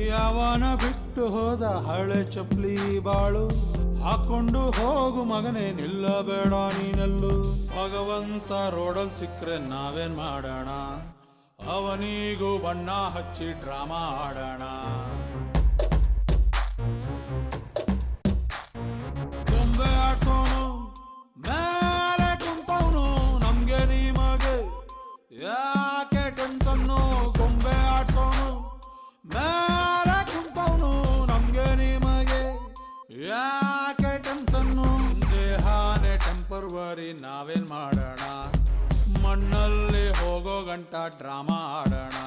ಯಾವನ ಬಿಟ್ಟು ಹೋದ ಹಳೆ ಚಪ್ಲಿ ಬಾಳು ಹಾಕೊಂಡು ಹೋಗು ಮಗನೇ ನಿಲ್ಲಬೇಡ ನೀನೆಲ್ಲು. ಭಗವಂತ ರೋಡಲ್ ಸಿಕ್ಕ್ರೆ ನಾವೇನ್ ಮಾಡೋಣ, ಅವನಿಗೂ ಬಣ್ಣ ಹಚ್ಚಿ ಡ್ರಾಮಾ ಆಡೋಣ. ಗೊಂಬೆ ಆಡ್ಸೋನು ಮೇಲೆ ಕುಂತವನು ನಮ್ಗೆ ನಿಮಗೆ ಯಾಕೆ ಟೆನ್ಸನ್ನು. ಗೊಂಬೆ ಆಡ್ಸೋನು ಮೇಲೆ ಕುಂತವನು ನಮ್ಗೆ ನಿಮಗೆ ಯಾಕೆ ಟೆನ್ಸನ್ನು. ದೇಹಾನೇ ಟೆಂಪರ್ವರಿ ನಾವೇನ್ ಮಾಡೋಣ, ಮಣ್ಣಲ್ಲಿ ಹೋಗೋ ಗಂಟ ಡ್ರಾಮಾ ಆಡೋಣ.